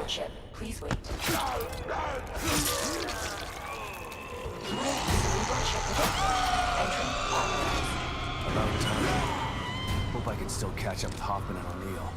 Chip, please wait. About time. Hope I can still catch up with Hoffman and O'Neill.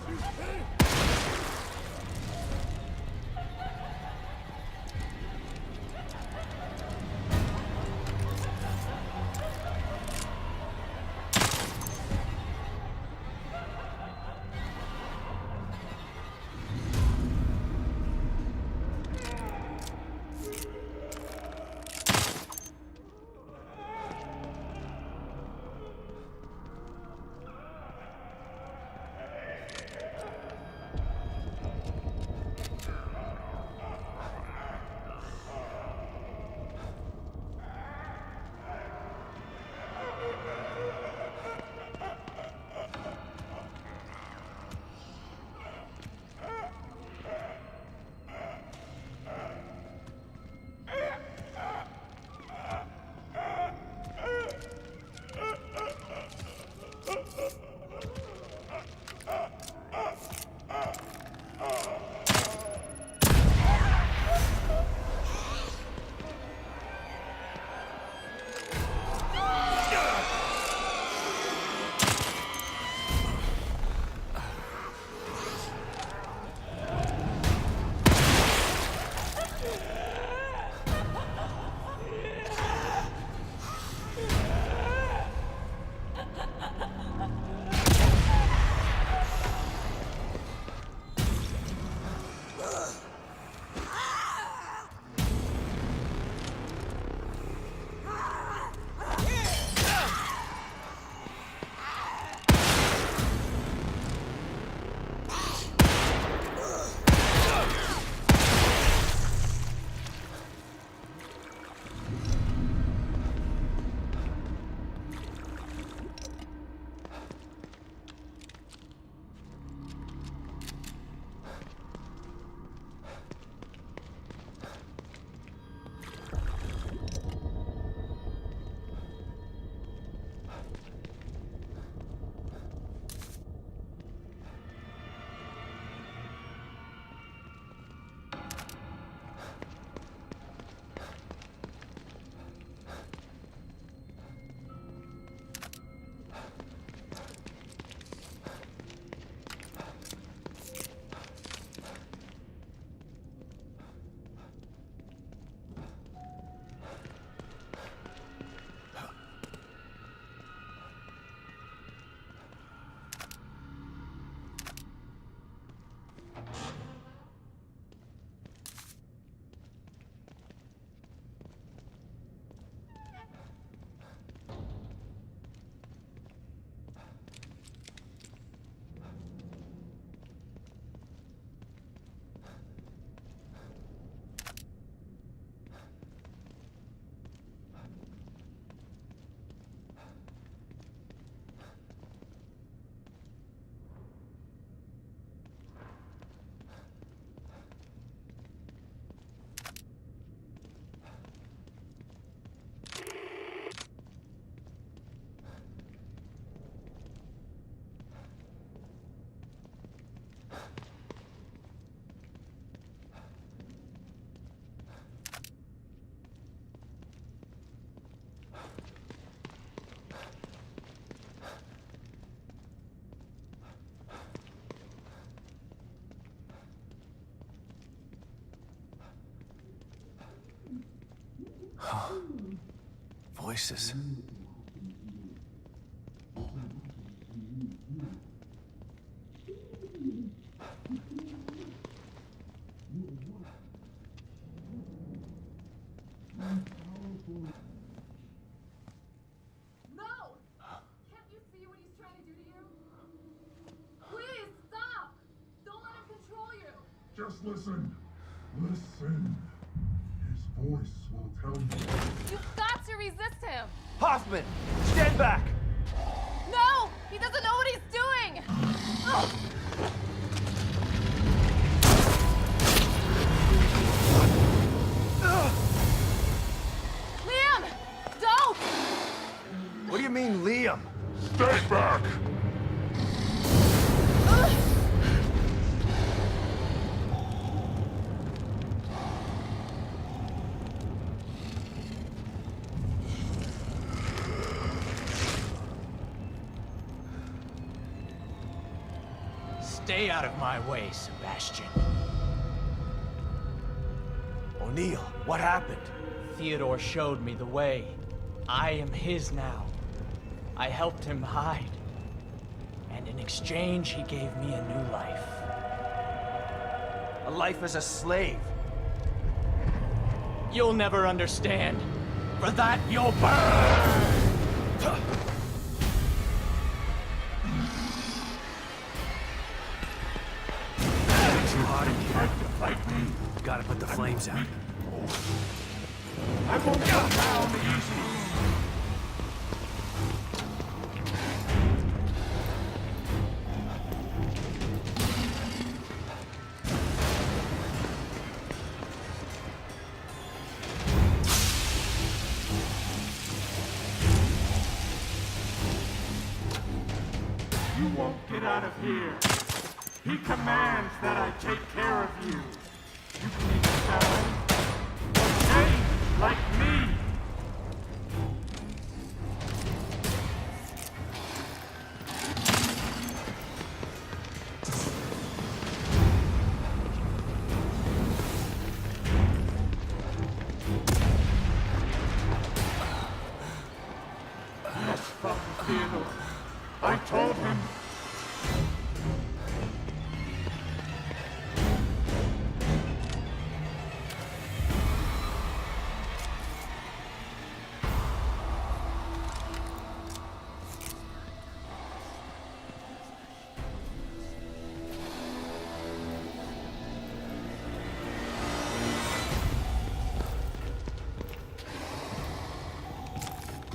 Voices. Just listen. Listen. His voice will tell you. You've got to resist him! Hoffman! Stand back! No! He doesn't know what he's doing! Stay out of my way, Sebastian. O'Neill, what happened? Theodore showed me the way. I am his now. I helped him hide. And in exchange, he gave me a new life. A life as a slave. You'll never understand. For that, you'll burn! Too hot in here. Fight me. Gotta put the flames out. I won't go down easy. You won't get out of here. He commands that I take care of you. You can either die or change like me. Yes, Father Theodore. I told him.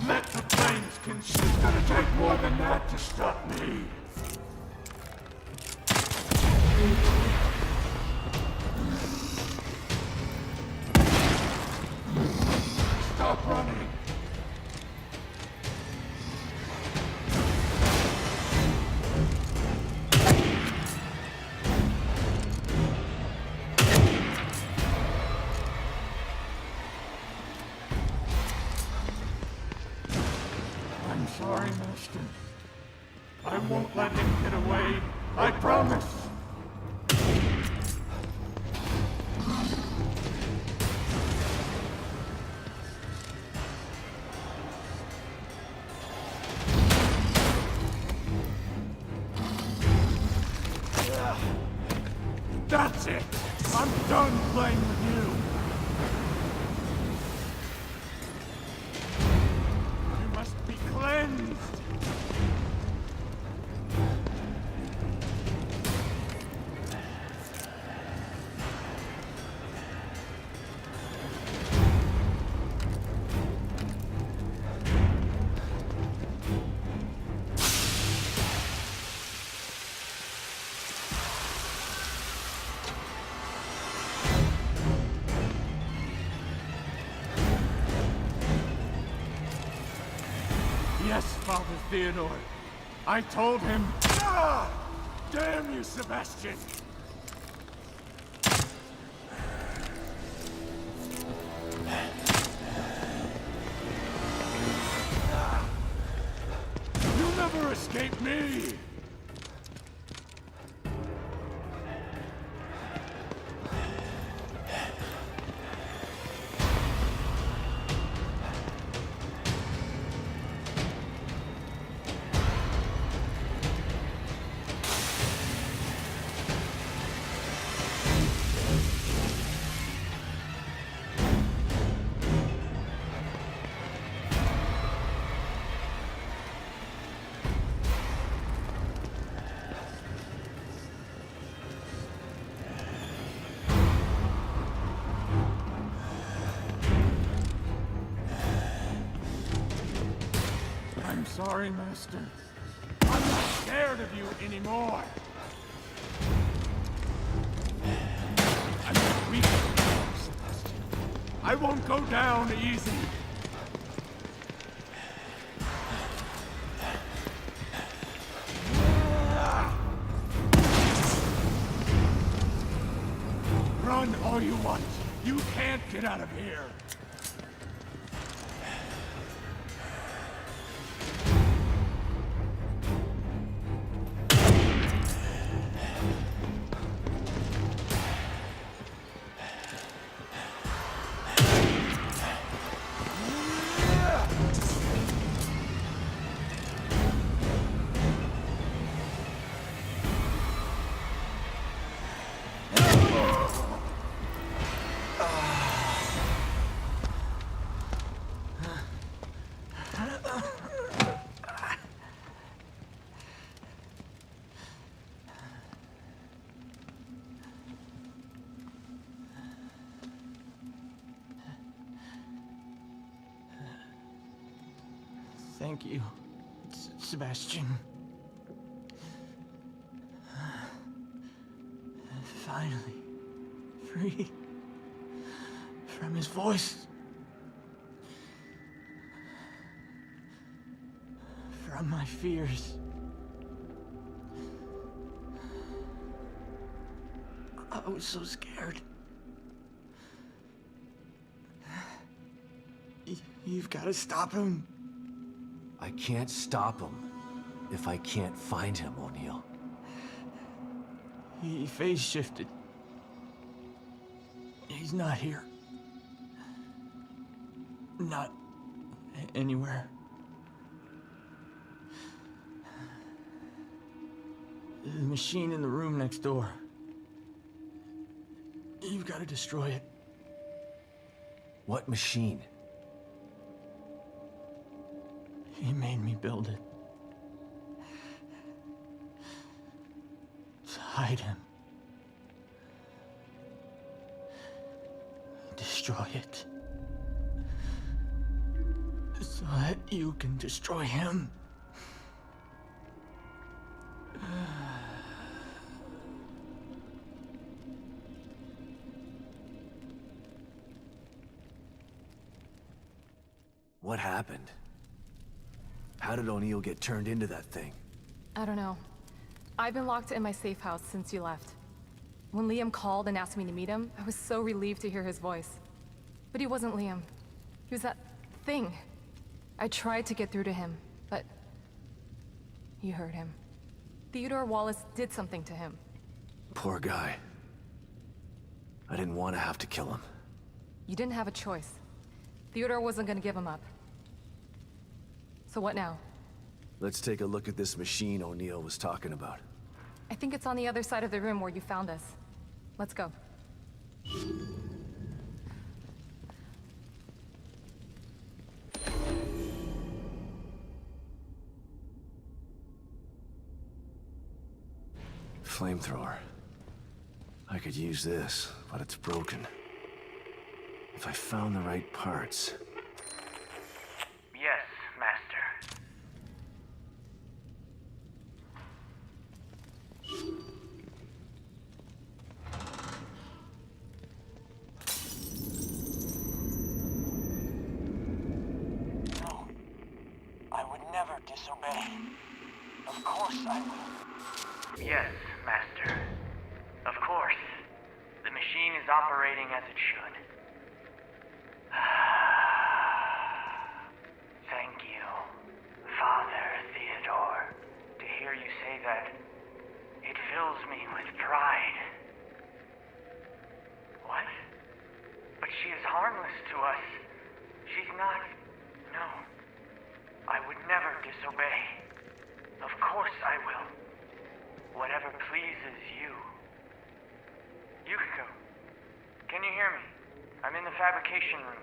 Let the flames consume. It's gonna take more than that to stop me. Stop running. I'm sorry, Master. I won't let him get away. I promise. That's it. I'm done playing with you. You must be cleansed. Yes, Father Theodore. I told him. Ah! Damn you, Sebastian! You'll never escape me! I'm sorry, Master. I'm not scared of you anymore. I'm not weak anymore, Sebastian. I won't go down easy. Run all you want. You can't get out of here. Thank you, Sebastian. Finally, free from his voice. From my fears. I was so scared. You've got to stop him. I can't stop him if I can't find him, O'Neill. He phase shifted. He's not here. Not anywhere. The machine in the room next door. You've got to destroy it. What machine? He made me build it. To hide him. Destroy it. So that you can destroy him. What happened? How did O'Neill get turned into that thing? I don't know. I've been locked in my safe house since you left. When Liam called and asked me to meet him, I was so relieved to hear his voice. But he wasn't Liam. He was that thing. I tried to get through to him, but you heard him. Theodore Wallace did something to him. Poor guy. I didn't want to have to kill him. You didn't have a choice. Theodore wasn't gonna give him up. So what now? Let's take a look at this machine O'Neill was talking about. I think it's on the other side of the room where you found us. Let's go. Flamethrower. I could use this, but it's broken. If I found the right parts... Yes, Master. No. I would never disobey. Of course I will. Yes, Master. Of course. The machine is operating as it should. Thank you, Father Theodore. To hear you say that, it fills me with pride. What? But she is harmless to us. She's not... No. I would never disobey. Of course I will. Whatever pleases you. Yukiko, can you hear me? I'm in the fabrication room.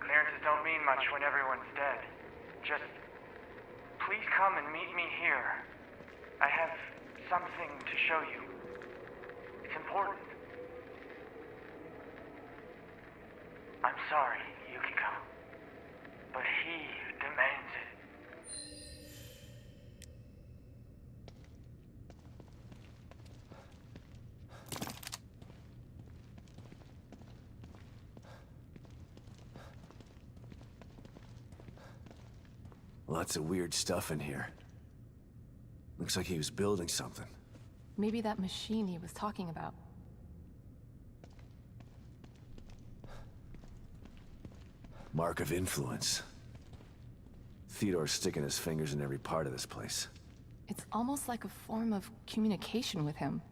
Clearances don't mean much when everyone's dead. Just, please come and meet me here. I have something to show you. It's important. I'm sorry, Yukiko, but he demands it. Lots of weird stuff in here. Looks like he was building something. Maybe that machine he was talking about. Mark of influence. Theodore's sticking his fingers in every part of this place. It's almost like a form of communication with him.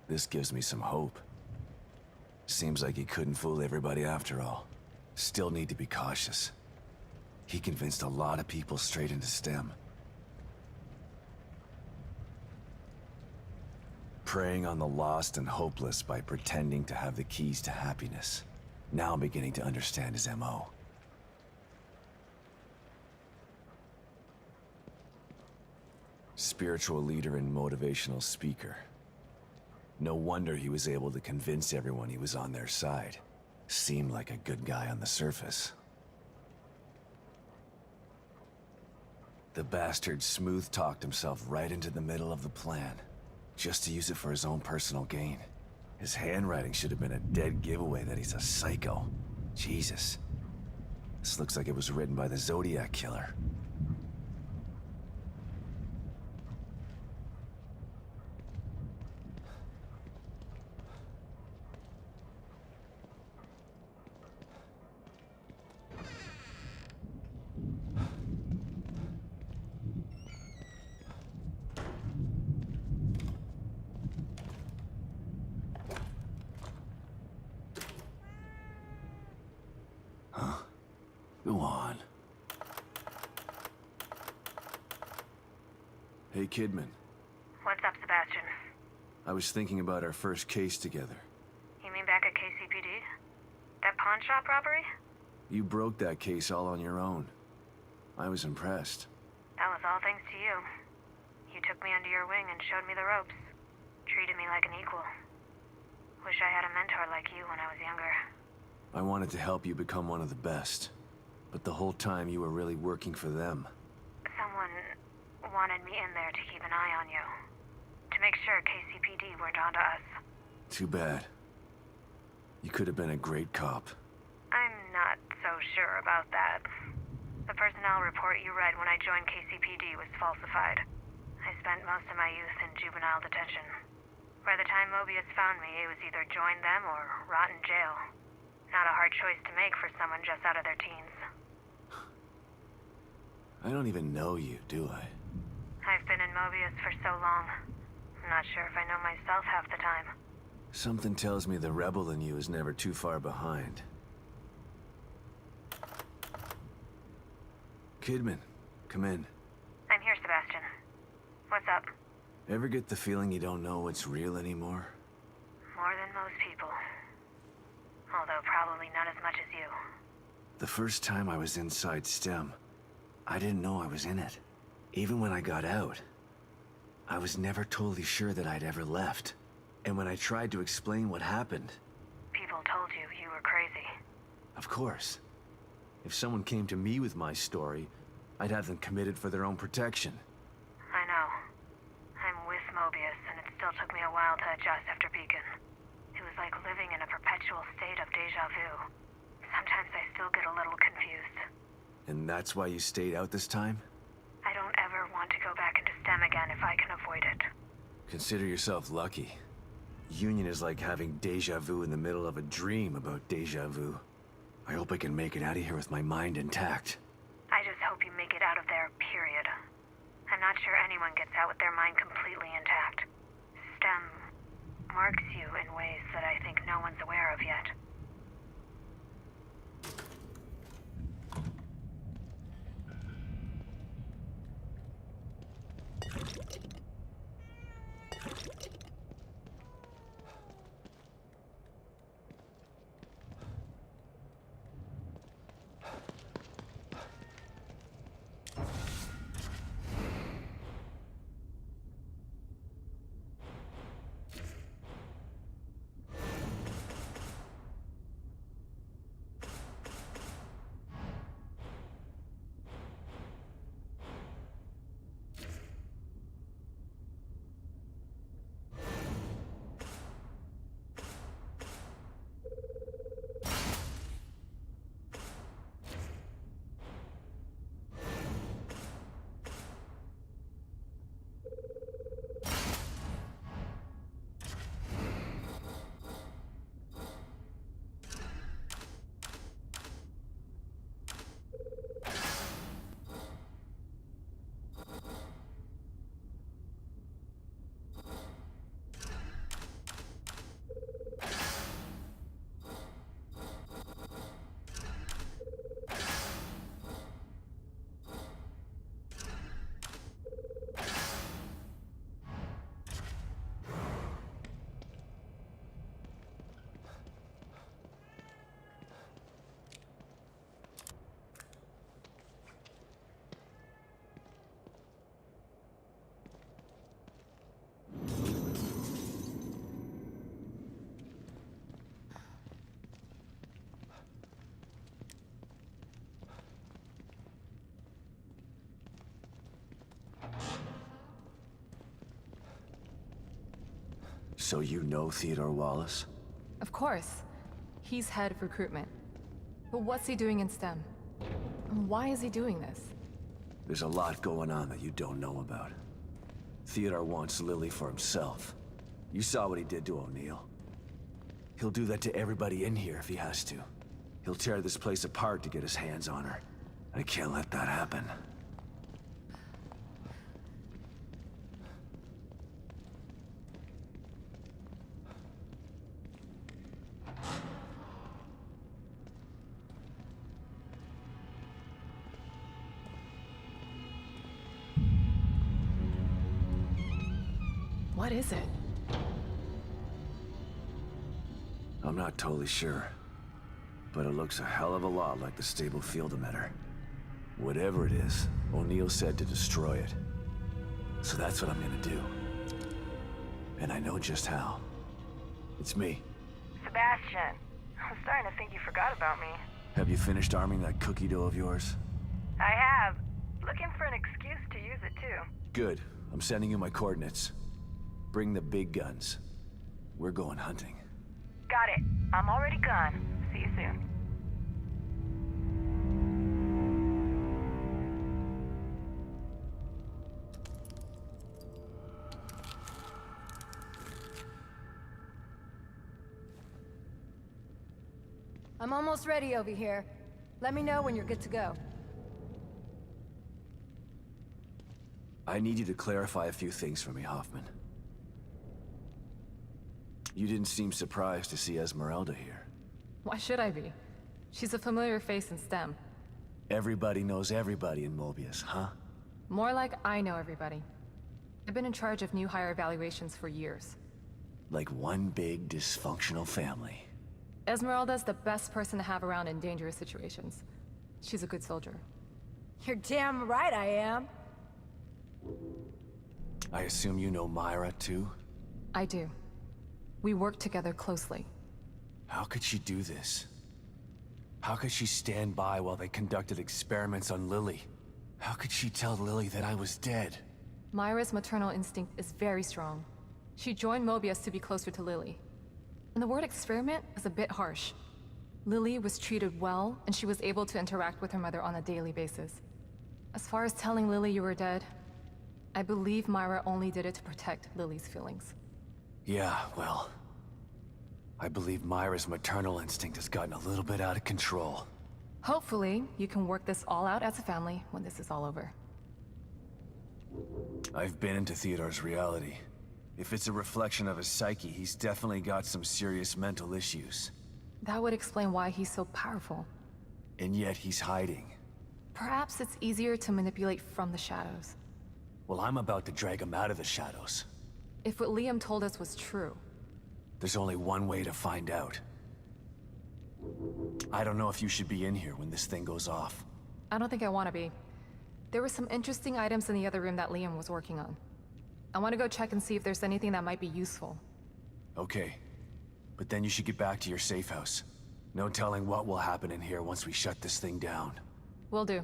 This gives me some hope. Seems like he couldn't fool everybody after all. Still need to be cautious. He convinced a lot of people straight into STEM. Preying on the lost and hopeless by pretending to have the keys to happiness. Now I'm beginning to understand his MO. Spiritual leader and motivational speaker. No wonder he was able to convince everyone he was on their side. Seemed like a good guy on the surface. The bastard smooth-talked himself right into the middle of the plan, just to use it for his own personal gain. His handwriting should have been a dead giveaway that he's a psycho. Jesus. This looks like it was written by the Zodiac Killer. Go on. Hey, Kidman. What's up, Sebastian? I was thinking about our first case together. You mean back at KCPD? That pawn shop robbery? You broke that case all on your own. I was impressed. That was all thanks to you. You took me under your wing and showed me the ropes. Treated me like an equal. Wish I had a mentor like you when I was younger. I wanted to help you become one of the best. But the whole time you were really working for them. Someone wanted me in there to keep an eye on you. To make sure KCPD weren't onto us. Too bad. You could have been a great cop. I'm not so sure about that. The personnel report you read when I joined KCPD was falsified. I spent most of my youth in juvenile detention. By the time Mobius found me, it was either join them or rot in jail. Not a hard choice to make for someone just out of their teens. I don't even know you, do I? I've been in Mobius for so long. I'm not sure if I know myself half the time. Something tells me the rebel in you is never too far behind. Kidman, come in. I'm here, Sebastian. What's up? Ever get the feeling you don't know what's real anymore? More than most people. Although probably not as much as you. The first time I was inside STEM, I didn't know I was in it. Even when I got out, I was never totally sure that I'd ever left. And when I tried to explain what happened... People told you you were crazy. Of course. If someone came to me with my story, I'd have them committed for their own protection. I know. I'm with Mobius, and it still took me a while to adjust after Beacon. It was like living in a perpetual state of deja vu. Sometimes I still get a little confused. And that's why you stayed out this time? I don't ever want to go back into STEM again if I can avoid it. Consider yourself lucky. Union is like having deja vu in the middle of a dream about deja vu. I hope I can make it out of here with my mind intact. I just hope you make it out of there, period. I'm not sure anyone gets out with their mind completely intact. STEM marks you in ways that I think no one's aware of yet. So you know Theodore Wallace? Of course. He's head of recruitment. But what's he doing in STEM? And why is he doing this? There's a lot going on that you don't know about. Theodore wants Lily for himself. You saw what he did to O'Neill. He'll do that to everybody in here if he has to. He'll tear this place apart to get his hands on her. I can't let that happen. What is it? I'm not totally sure, but it looks a hell of a lot like the stable field emitter. Whatever it is, O'Neill said to destroy it. So that's what I'm gonna do. And I know just how. It's me. Sebastian, I'm starting to think you forgot about me. Have you finished arming that cookie dough of yours? I have. Looking for an excuse to use it too. Good. I'm sending you my coordinates. Bring the big guns. We're going hunting. Got it. I'm already gone. See you soon. I'm almost ready over here. Let me know when you're good to go. I need you to clarify a few things for me, Hoffman. You didn't seem surprised to see Esmeralda here. Why should I be? She's a familiar face in STEM. Everybody knows everybody in Mobius, huh? More like I know everybody. I've been in charge of new hire evaluations for years. Like one big dysfunctional family. Esmeralda's the best person to have around in dangerous situations. She's a good soldier. You're damn right I am. I assume you know Myra, too? I do. We work together closely. How could she do this? How could she stand by while they conducted experiments on Lily? How could she tell Lily that I was dead? Myra's maternal instinct is very strong. She joined Mobius to be closer to Lily. And the word experiment is a bit harsh. Lily was treated well, and she was able to interact with her mother on a daily basis. As far as telling Lily you were dead, I believe Myra only did it to protect Lily's feelings. Yeah, well... I believe Myra's maternal instinct has gotten a little bit out of control. Hopefully, you can work this all out as a family when this is all over. I've been into Theodore's reality. If it's a reflection of his psyche, he's definitely got some serious mental issues. That would explain why he's so powerful. And yet he's hiding. Perhaps it's easier to manipulate from the shadows. Well, I'm about to drag him out of the shadows. If what Liam told us was true. There's only one way to find out. I don't know if you should be in here when this thing goes off. I don't think I want to be. There were some interesting items in the other room that Liam was working on. I want to go check and see if there's anything that might be useful. Okay. But then you should get back to your safe house. No telling what will happen in here once we shut this thing down. Will do.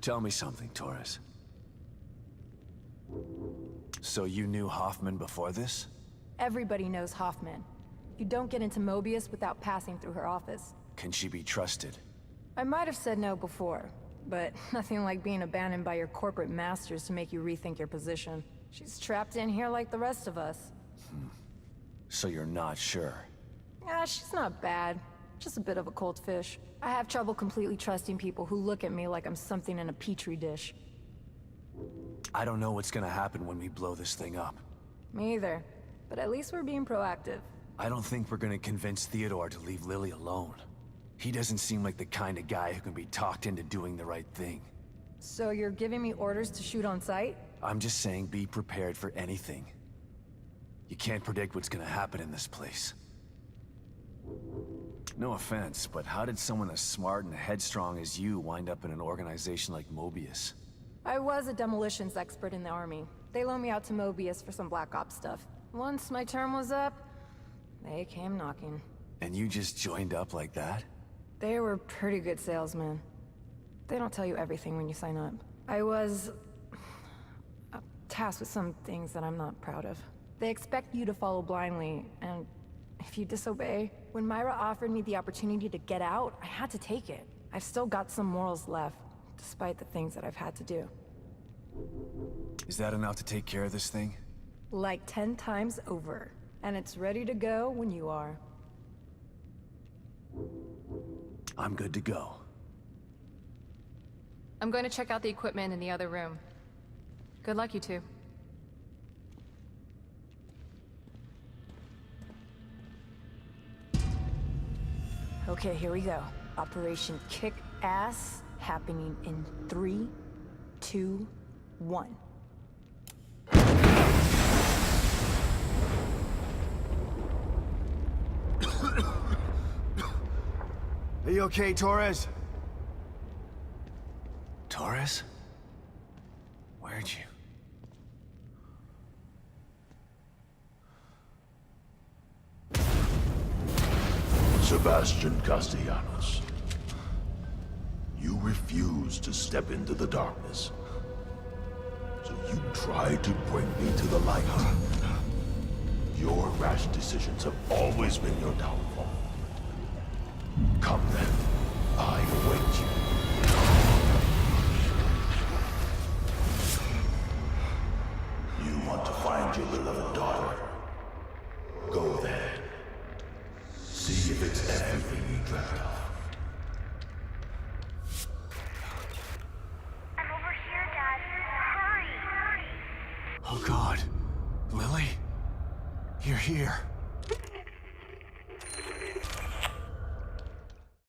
Tell me something, Torres. So you knew Hoffman before this? Everybody knows Hoffman. You don't get into Mobius without passing through her office. Can she be trusted? I might have said no before, but nothing like being abandoned by your corporate masters to make you rethink your position. She's trapped in here like the rest of us. So you're not sure? Yeah, she's not bad. Just a bit of a cold fish. I have trouble completely trusting people who look at me like I'm something in a petri dish. I don't know what's gonna happen when we blow this thing up. Me either. But at least we're being proactive. I don't think we're gonna convince Theodore to leave Lily alone. He doesn't seem like the kind of guy who can be talked into doing the right thing. So you're giving me orders to shoot on sight? I'm just saying be prepared for anything. You can't predict what's gonna happen in this place. No offense, but how did someone as smart and headstrong as you wind up in an organization like Mobius? I was a demolitions expert in the army. They loaned me out to Mobius for some Black Ops stuff. Once my term was up, They came knocking. And you just joined up like that? They were pretty good salesmen. They don't tell you everything when you sign up. I was tasked with some things that I'm not proud of. They expect you to follow blindly, and if you disobey... When Myra offered me the opportunity to get out, I had to take it. I've still got some morals left, despite the things that I've had to do. Is that enough to take care of this thing? Like 10 times over. And it's ready to go when you are. I'm good to go. I'm going to check out the equipment in the other room. Good luck, you two. Okay, here we go. Operation Kick Ass, happening in 3, 2, 1. Are you okay, Torres? Torres? Where'd you... Sebastian Castellanos. You refused to step into the darkness. So you tried to bring me to the light. Your rash decisions have always been your downfall. Come then, I await you. You want to find your beloved daughter? Go there. See if it's everything you dreamt of. I'm over here, Dad. Hurry! Oh God. Lily? You're here.